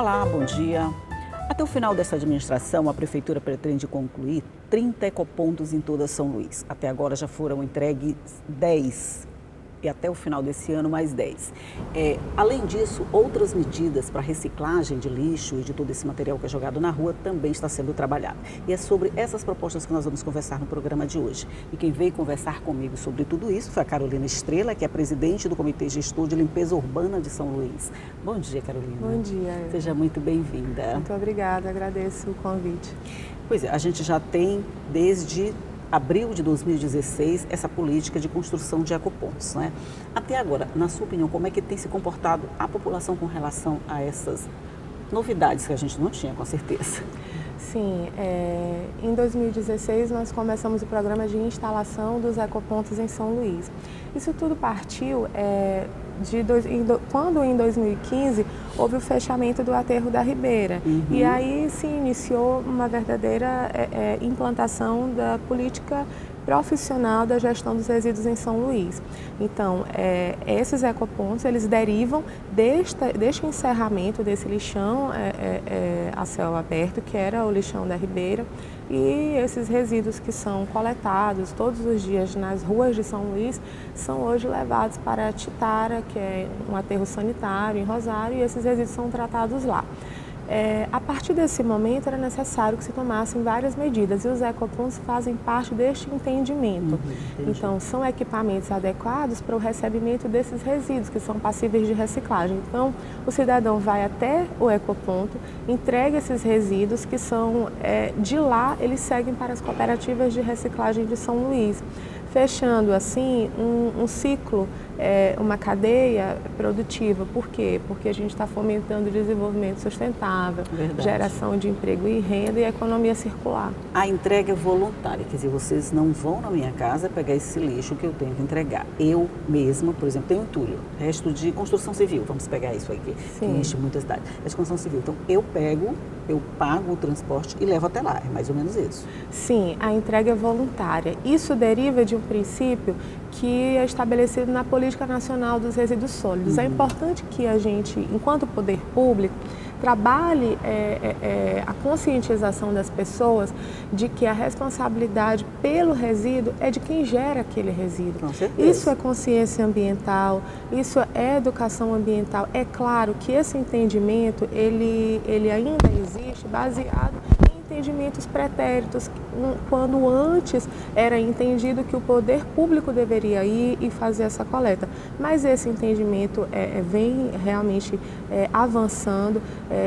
Olá, bom dia. Até o final dessa administração, a Prefeitura pretende concluir 30 ecopontos em toda São Luís. Até agora já foram entregues 10 e até o final desse ano mais 10. Além disso, outras medidas para reciclagem de lixo e de todo esse material que é jogado na rua também está sendo trabalhado. E é sobre essas propostas que nós vamos conversar no programa de hoje. E quem veio conversar comigo sobre tudo isso foi a Carolina Estrela, que é presidente do Comitê Gestor de Limpeza Urbana de São Luís. Bom dia, Carolina. Bom dia. Seja muito bem-vinda. Muito obrigada, agradeço o convite. Pois é, a gente já tem desde abril de 2016, essa política de construção de ecopontos, né? Até agora, na sua opinião, como é que tem se comportado a população com relação a essas novidades que a gente não tinha, com certeza? Sim, em 2016 nós começamos o programa de instalação dos ecopontos em São Luís. Isso tudo partiu quando em 2015 houve o fechamento do aterro da Ribeira. E aí se iniciou uma verdadeira implantação da política profissional da gestão dos resíduos em São Luís. Então, esses ecopontos, eles derivam deste encerramento desse lixão a céu aberto, que era o lixão da Ribeira, e esses resíduos que são coletados todos os dias nas ruas de São Luís são hoje levados para a Titara, que é um aterro sanitário em Rosário, e esses resíduos são tratados lá. A partir desse momento era necessário que se tomassem várias medidas e os ecopontos fazem parte deste entendimento. Então, são equipamentos adequados para o recebimento desses resíduos que são passíveis de reciclagem. Então, o cidadão vai até o ecoponto, entrega esses resíduos que são, de lá, eles seguem para as cooperativas de reciclagem de São Luís, fechando assim um ciclo, uma cadeia produtiva. Por quê? Porque a gente está fomentando o desenvolvimento sustentável, geração de emprego e renda e economia circular. A entrega é voluntária, quer dizer, vocês não vão na minha casa pegar esse lixo que eu tenho que entregar. Eu mesma, por exemplo, tenho entulho, resto de construção civil, vamos pegar isso aqui, que enche muita cidade, é de construção civil. Então, eu pago o transporte e levo até lá, é mais ou menos isso? Sim, a entrega é voluntária. Isso deriva de um princípio que é estabelecido na Política Nacional dos Resíduos Sólidos. É importante que a gente, enquanto poder público, trabalhe a conscientização das pessoas de que a responsabilidade pelo resíduo é de quem gera aquele resíduo. Com certeza. Isso é consciência ambiental, isso é educação ambiental. É claro que esse entendimento, ele ainda existe baseado em entendimentos pretéritos, quando antes era entendido que o poder público deveria ir e fazer essa coleta. Mas esse entendimento vem realmente avançando.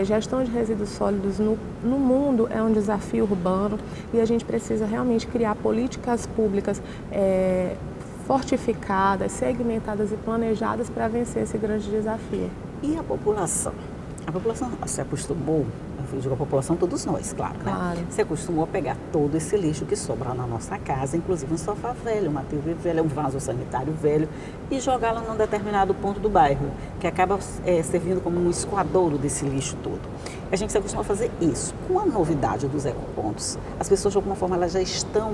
Gestão de resíduos sólidos no mundo é um desafio urbano e a gente precisa realmente criar políticas públicas fortificadas, segmentadas e planejadas para vencer esse grande desafio. E a população? A população se acostumou, eu digo a população, todos nós, claro, né? Se acostumou a pegar todo esse lixo que sobra na nossa casa, inclusive um sofá velho, uma TV velha, um vaso sanitário velho, e jogá-la num determinado ponto do bairro, que acaba servindo como um escoadouro desse lixo todo. A gente se acostuma a fazer isso. Com a novidade dos ecopontos, as pessoas de alguma forma elas já estão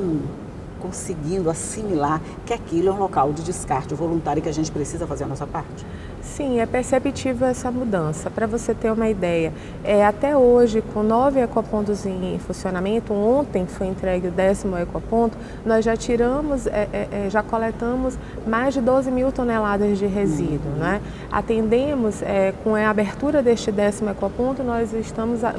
conseguindo assimilar que aquilo é um local de descarte voluntário e que a gente precisa fazer a nossa parte? Sim, é perceptível essa mudança. Para você ter uma ideia, até hoje, com 9 ecopontos em funcionamento, ontem foi entregue o 10º ecoponto, nós já tiramos, já coletamos mais de 12 mil toneladas de resíduo, né? Atendemos, com a abertura deste 10º ecoponto, nós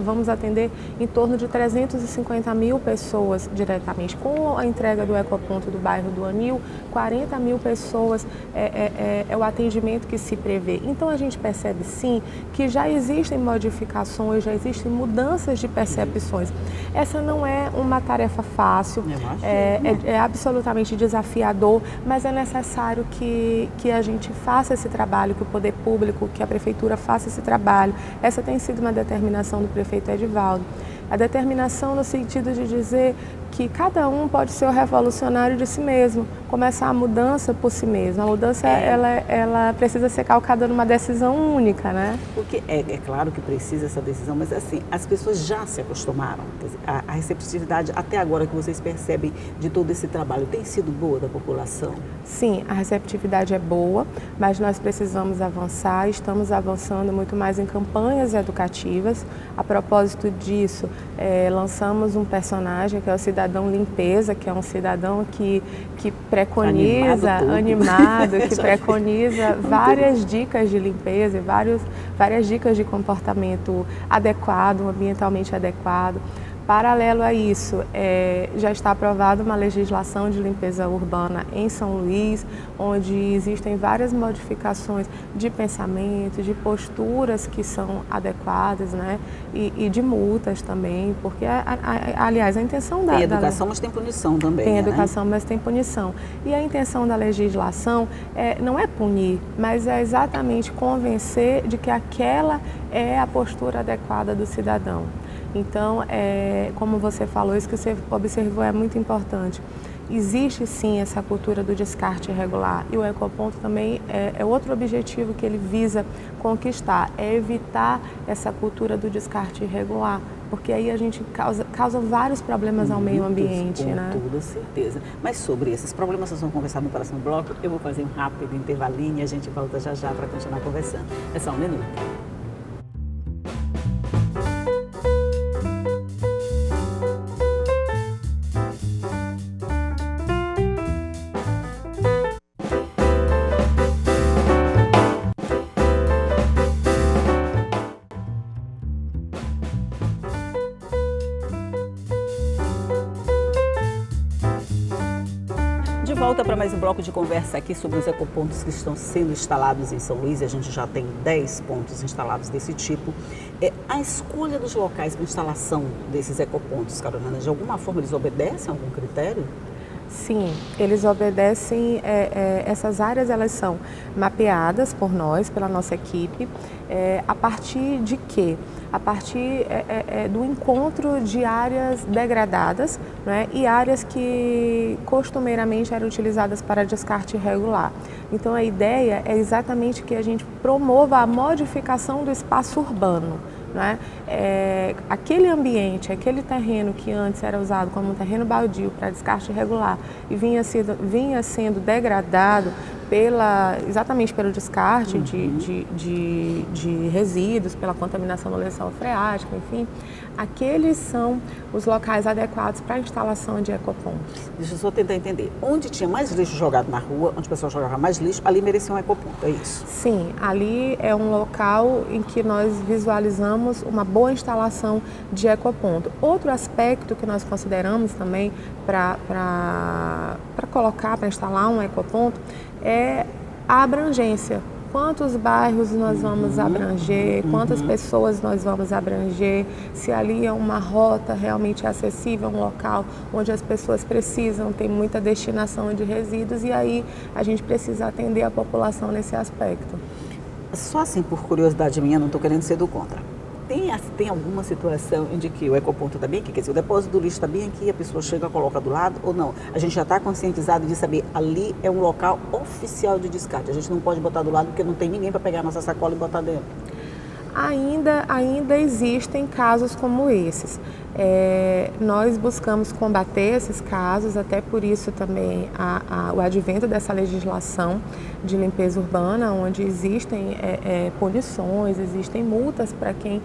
vamos atender em torno de 350 mil pessoas diretamente. Com a entrega do ecoponto do bairro do Anil, 40 mil pessoas é o atendimento que se prevê. Então a gente percebe sim que já existem modificações, já existem mudanças de percepções. Essa não é uma tarefa fácil, é absolutamente desafiador, mas é necessário que a gente faça esse trabalho, que o poder público, que a prefeitura faça esse trabalho. Essa tem sido uma determinação do prefeito Edivaldo. A determinação no sentido de dizer que cada um pode ser o revolucionário de si mesmo, começar a mudança por si mesmo. A mudança, ela precisa ser calcada numa decisão única, né? Porque é claro que precisa essa decisão, mas assim, as pessoas já se acostumaram. Quer dizer, a receptividade, até agora que vocês percebem de todo esse trabalho, tem sido boa da população? Sim, a receptividade é boa, mas nós precisamos avançar, estamos avançando muito mais em campanhas educativas. A propósito disso, lançamos um personagem que é o Cidadão Limpeza, que é um cidadão que preconiza, animado que preconiza várias dicas de limpeza e várias dicas de comportamento adequado, ambientalmente adequado. Paralelo a isso, já está aprovada uma legislação de limpeza urbana em São Luís, onde existem várias modificações de pensamento, de posturas que são adequadas, né? E de multas também, porque, aliás, a intenção Tem educação, mas tem punição também, Tem né? educação, mas tem punição. E a intenção da legislação não é punir, mas é exatamente convencer de que aquela é a postura adequada do cidadão. Então, como você falou, isso que você observou é muito importante. Existe sim essa cultura do descarte irregular e o ecoponto também é outro objetivo que ele visa conquistar, é evitar essa cultura do descarte irregular, porque aí a gente causa vários problemas ao meio ambiente, né? Com toda certeza. Mas sobre esses problemas, nós vamos conversar no próximo bloco. Eu vou fazer um rápido intervalinho e a gente volta já já para continuar conversando. É só um minuto. De volta para mais um bloco de conversa aqui sobre os ecopontos que estão sendo instalados em São Luís. A gente já tem 10 pontos instalados desse tipo. A escolha dos locais para instalação desses ecopontos, Carolina, de alguma forma eles obedecem a algum critério? Sim, eles obedecem, essas áreas elas são mapeadas por nós, pela nossa equipe, a partir de quê? A partir do encontro de áreas degradadas, né, e áreas que costumeiramente eram utilizadas para descarte irregular. Então a ideia é exatamente que a gente promova a modificação do espaço urbano. Né? Aquele ambiente, aquele terreno que antes era usado como um terreno baldio para descarte irregular e vinha sendo degradado exatamente pelo descarte de resíduos, pela contaminação no lençol freático, enfim, aqueles são os locais adequados para a instalação de ecopontos. Deixa eu só tentar entender. Onde tinha mais lixo jogado na rua, onde o pessoal jogava mais lixo, ali merecia um ecoponto, é isso? Sim, ali é um local em que nós visualizamos uma boa instalação de ecoponto. Outro aspecto que nós consideramos também para instalar um ecoponto é a abrangência. Quantos bairros nós vamos abranger, quantas pessoas nós vamos abranger, se ali é uma rota realmente acessível, um local onde as pessoas precisam, tem muita destinação de resíduos e aí a gente precisa atender a população nesse aspecto. Só assim, por curiosidade minha, não estou querendo ser do contra. Tem alguma situação em que o ecoponto está bem aqui? Quer dizer, o depósito do lixo está bem aqui, a pessoa chega e coloca do lado ou não? A gente já está conscientizado de saber, ali é um local oficial de descarte. A gente não pode botar do lado porque não tem ninguém para pegar a nossa sacola e botar dentro. Ainda existem casos como esses. Nós buscamos combater esses casos, até por isso também o advento dessa legislação de limpeza urbana, onde existem punições, existem multas para quem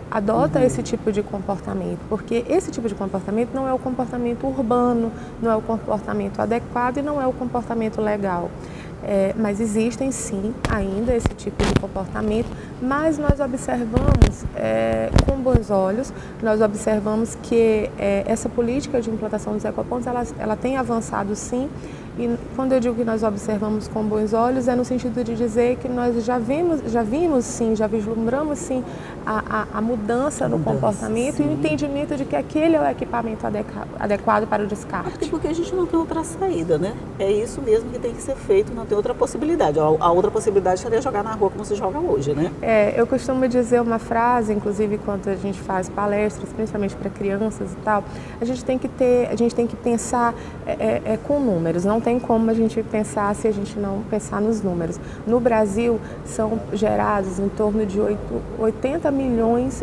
adota esse tipo de comportamento, porque esse tipo de comportamento não é o comportamento urbano, não é o comportamento adequado e não é o comportamento legal. Mas existem sim ainda esse tipo de comportamento, mas nós observamos com bons olhos, nós observamos que essa política de implantação dos ecopontos ela tem avançado sim E quando eu digo que nós observamos com bons olhos, é no sentido de dizer que nós já vimos sim, já vislumbramos sim a mudança no comportamento, sim, e o entendimento de que aquele é o equipamento adequado para o descarte. Até porque a gente não tem outra saída, né? É isso mesmo que tem que ser feito, não tem outra possibilidade. A outra possibilidade seria jogar na rua como se joga hoje, né? Eu costumo dizer uma frase, inclusive quando a gente faz palestras, principalmente para crianças e tal, a gente tem que pensar com números, não tem como a gente pensar se a gente não pensar nos números. No Brasil, são gerados em torno de 80 milhões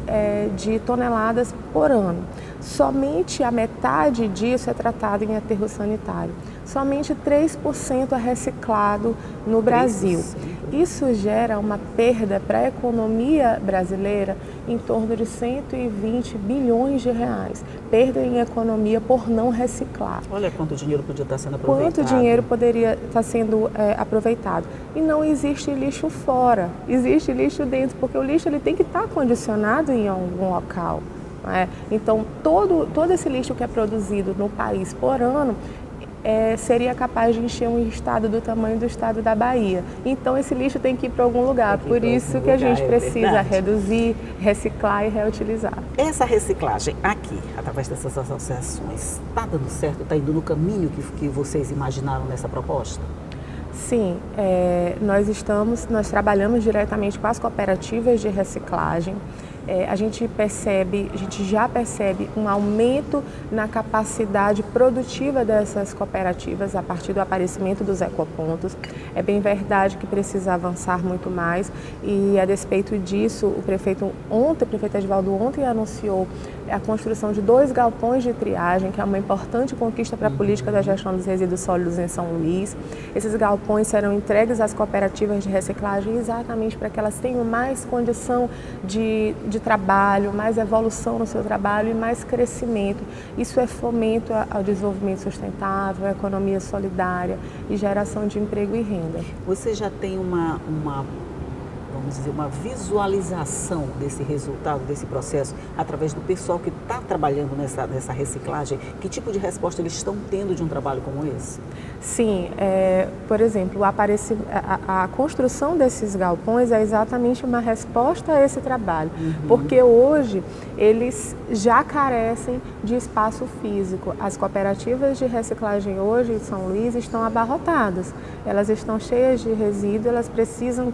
de toneladas por ano. Somente a metade disso é tratado em aterro sanitário. Somente 3% é reciclado no Brasil. Isso gera uma perda para a economia brasileira em torno de 120 bilhões de reais. Perda em economia por não reciclar. Olha quanto dinheiro podia estar sendo aproveitado. Quanto dinheiro poderia estar sendo aproveitado. E não existe lixo fora, existe lixo dentro, porque o lixo ele tem que estar condicionado em algum local. Então, todo esse lixo que é produzido no país por ano seria capaz de encher um estado do tamanho do estado da Bahia. Então, esse lixo tem que ir para algum lugar. Por isso que a gente precisa reduzir, reciclar e reutilizar. Essa reciclagem aqui, através dessas associações, está dando certo? Está indo no caminho que vocês imaginaram nessa proposta? Sim, nós trabalhamos diretamente com as cooperativas de reciclagem. A gente já percebe um aumento na capacidade produtiva dessas cooperativas a partir do aparecimento dos ecopontos. É bem verdade que precisa avançar muito mais e, a despeito disso, o prefeito Edivaldo ontem anunciou a construção de 2 galpões de triagem, que é uma importante conquista para a política da gestão dos resíduos sólidos em São Luís. Esses galpões serão entregues às cooperativas de reciclagem exatamente para que elas tenham mais condição de trabalho, mais evolução no seu trabalho e mais crescimento. Isso é fomento ao desenvolvimento sustentável, economia solidária e geração de emprego e renda. Você já tem uma visualização desse resultado, desse processo, através do pessoal que está trabalhando nessa reciclagem? Que tipo de resposta eles estão tendo de um trabalho como esse? Sim, por exemplo, a construção desses galpões é exatamente uma resposta a esse trabalho, porque hoje eles já carecem de espaço físico. As cooperativas de reciclagem hoje em São Luís estão abarrotadas, elas estão cheias de resíduo, elas precisam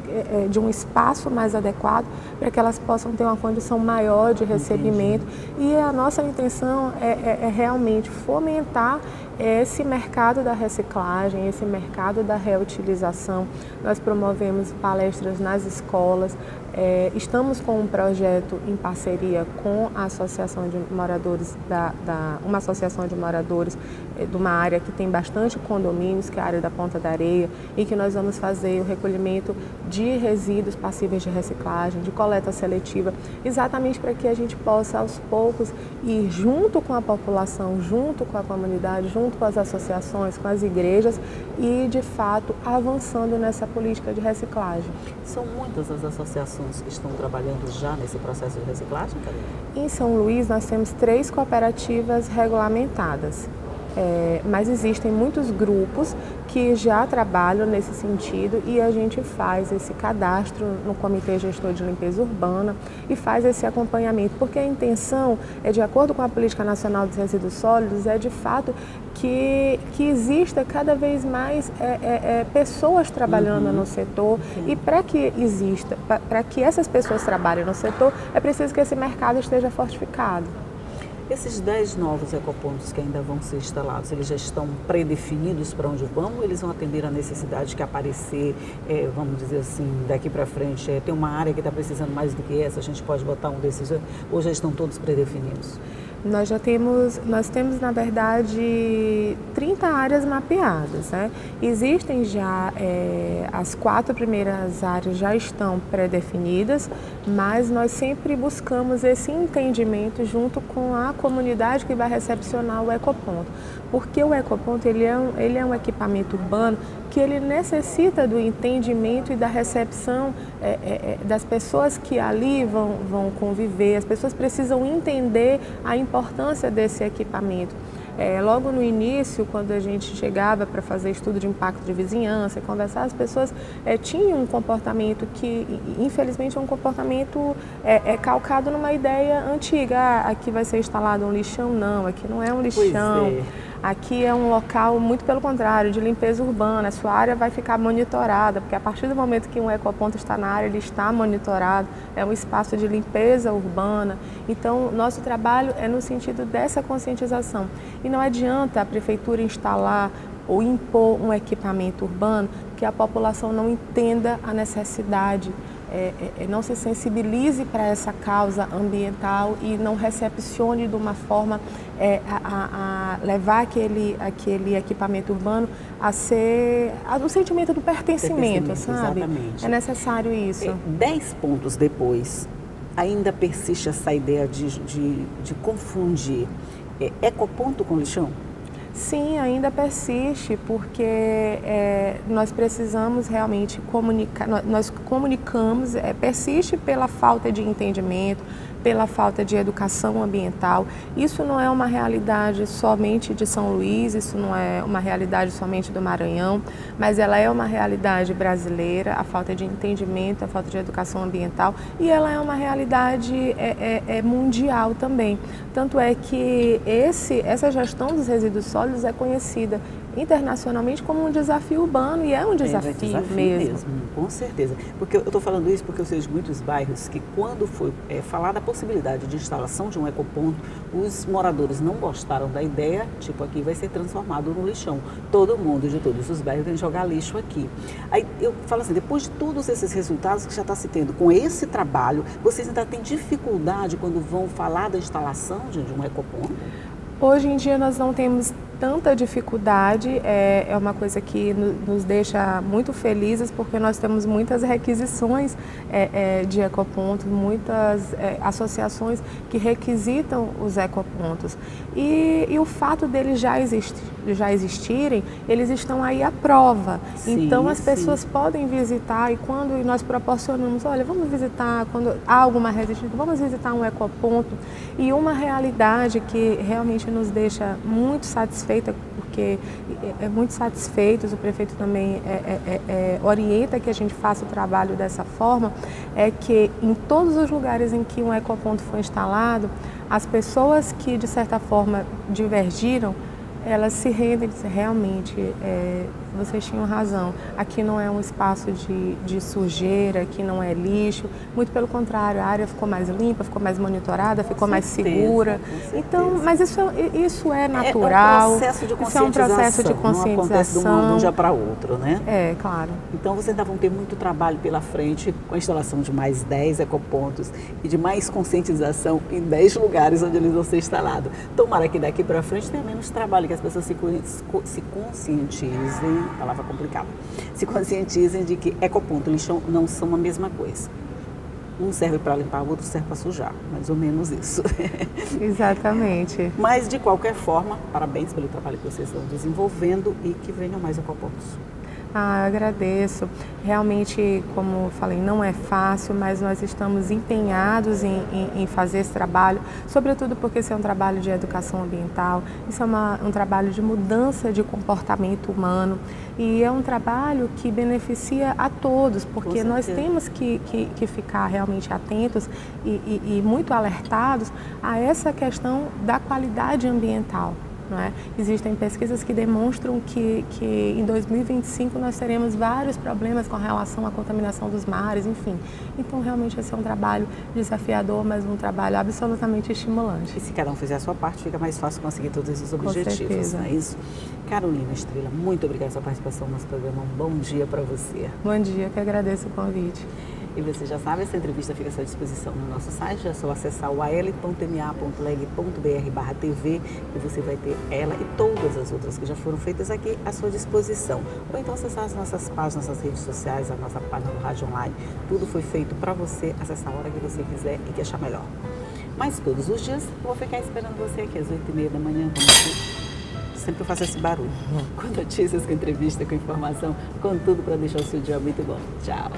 de um espaço mais adequado para que elas possam ter uma condição maior de recebimento. Entendi. E a nossa intenção é realmente fomentar esse mercado da reciclagem, esse mercado da reutilização. Nós promovemos palestras nas escolas, estamos com um projeto em parceria com a Associação de Moradores, uma associação de moradores de uma área que tem bastante condomínios, que é a área da Ponta da Areia, e que nós vamos fazer o recolhimento de resíduos passíveis de reciclagem, de coleta seletiva, exatamente para que a gente possa, aos poucos, ir junto com a população, junto com a comunidade, junto com as associações, com as igrejas e, de fato, avançando nessa política de reciclagem. São muitas as associações que estão trabalhando já nesse processo de reciclagem, Carolina? Em São Luís, nós temos 3 cooperativas regulamentadas. Mas existem muitos grupos que já trabalham nesse sentido e a gente faz esse cadastro no Comitê Gestor de Limpeza Urbana e faz esse acompanhamento, porque a intenção de acordo com a Política Nacional dos Resíduos Sólidos, de fato que exista cada vez mais pessoas trabalhando no setor e para que essas pessoas trabalhem no setor, é preciso que esse mercado esteja fortificado. Esses 10 novos ecopontos que ainda vão ser instalados, eles já estão predefinidos para onde vão ou eles vão atender a necessidade que aparecer, vamos dizer assim, daqui para frente? Tem uma área que está precisando mais do que essa, a gente pode botar um desses, ou já estão todos predefinidos? Nós temos, na verdade, 30 áreas mapeadas, né? Existem já, as 4 primeiras áreas já estão pré-definidas, mas nós sempre buscamos esse entendimento junto com a comunidade que vai recepcionar o ecoponto. Porque o ecoponto ele é um equipamento urbano que ele necessita do entendimento e da recepção das pessoas que ali vão conviver. As pessoas precisam entender a importância desse equipamento. Logo no início, quando a gente chegava para fazer estudo de impacto de vizinhança, conversar, as pessoas tinham um comportamento que, infelizmente, é um comportamento calcado numa ideia antiga. Aqui vai ser instalado um lixão? Não, aqui não é um lixão. Pois é. Aqui é um local, muito pelo contrário, de limpeza urbana. A sua área vai ficar monitorada, porque a partir do momento que um ecoponto está na área, ele está monitorado. É um espaço de limpeza urbana. Então, nosso trabalho é no sentido dessa conscientização. E não adianta a prefeitura instalar ou impor um equipamento urbano que a população não entenda a necessidade, não se sensibilize para essa causa ambiental e não recepcione de uma forma a levar aquele equipamento urbano a ser o sentimento do pertencimento, sabe? Exatamente. É necessário isso. 10 pontos depois, ainda persiste essa ideia de confundir ecoponto com lixão? Sim, ainda persiste, porque nós precisamos realmente comunicar, nós comunicamos, persiste pela falta de entendimento, pela falta de educação ambiental. Isso não é uma realidade somente de São Luís, isso não é uma realidade somente do Maranhão, mas ela é uma realidade brasileira, a falta de entendimento, a falta de educação ambiental, e ela é uma realidade mundial também. Tanto é que essa gestão dos resíduos sólidos é conhecida internacionalmente como um desafio urbano, e é um desafio mesmo. Com certeza. Porque eu estou falando isso porque eu sei de muitos bairros que, quando foi falada a possibilidade de instalação de um ecoponto, os moradores não gostaram da ideia, tipo, aqui vai ser transformado no lixão. Todo mundo de todos os bairros tem que jogar lixo aqui. Aí eu falo assim, depois de todos esses resultados que já está se tendo com esse trabalho, vocês ainda têm dificuldade quando vão falar da instalação de um ecoponto? Hoje em dia nós não temos tanta dificuldade, é uma coisa que nos deixa muito felizes, porque nós temos muitas requisições de ecopontos, muitas associações que requisitam os ecopontos. E o fato deles já existirem, eles estão aí à prova. Sim, então as pessoas podem visitar, e quando nós proporcionamos, olha, vamos visitar, quando há alguma resistência, vamos visitar um ecoponto, e uma realidade que realmente nos deixa muito satisfeitos, porque muito satisfeitos, o prefeito também orienta que a gente faça o trabalho dessa forma, é que em todos os lugares em que um ecoponto foi instalado, as pessoas que de certa forma divergiram, elas se rendem e dizem, realmente, vocês tinham razão, aqui não é um espaço de sujeira, aqui não é lixo, muito pelo contrário, a área ficou mais limpa, ficou mais monitorada, ficou mais segura. Então, mas isso é natural, isso é um processo de conscientização, não acontece de um dia para outro, né? É, claro. Então vocês ainda vão ter muito trabalho pela frente com a instalação de mais 10 ecopontos e de mais conscientização em 10 lugares onde eles vão ser instalados. Tomara que daqui para frente tenha menos trabalho, que as pessoas se conscientizem, palavra complicada, se conscientizem de que ecoponto e lixão não são a mesma coisa. Um serve para limpar, o outro serve para sujar, mais ou menos isso. Exatamente. Mas, de qualquer forma, parabéns pelo trabalho que vocês estão desenvolvendo e que venham mais ecopontos. Eu agradeço. Realmente, como eu falei, não é fácil, mas nós estamos empenhados em fazer esse trabalho, sobretudo porque esse é um trabalho de educação ambiental, isso é um trabalho de mudança de comportamento humano, e é um trabalho que beneficia a todos, porque nós temos que ficar realmente atentos e muito alertados a essa questão da qualidade ambiental. Não é? Existem pesquisas que demonstram que em 2025 nós teremos vários problemas com relação à contaminação dos mares, enfim. Então, realmente, esse é um trabalho desafiador, mas um trabalho absolutamente estimulante. E se cada um fizer a sua parte, fica mais fácil conseguir todos esses objetivos, com certeza. Não é isso? Carolina Estrela, muito obrigada pela sua participação no nosso programa. Um bom dia para você. Bom dia, eu que agradeço o convite. E você já sabe, essa entrevista fica à sua disposição no nosso site, é só acessar o al.ma.leg.br/tv e você vai ter ela e todas as outras que já foram feitas aqui à sua disposição. Ou então acessar as nossas páginas, nossas redes sociais, a nossa página do Rádio Online. Tudo foi feito para você acessar a hora que você quiser e que achar melhor. Mas todos os dias eu vou ficar esperando você aqui às 8h30 da manhã, sempre eu faço esse barulho. Com notícias, com entrevista, com informação, com tudo para deixar o seu dia muito bom. Tchau!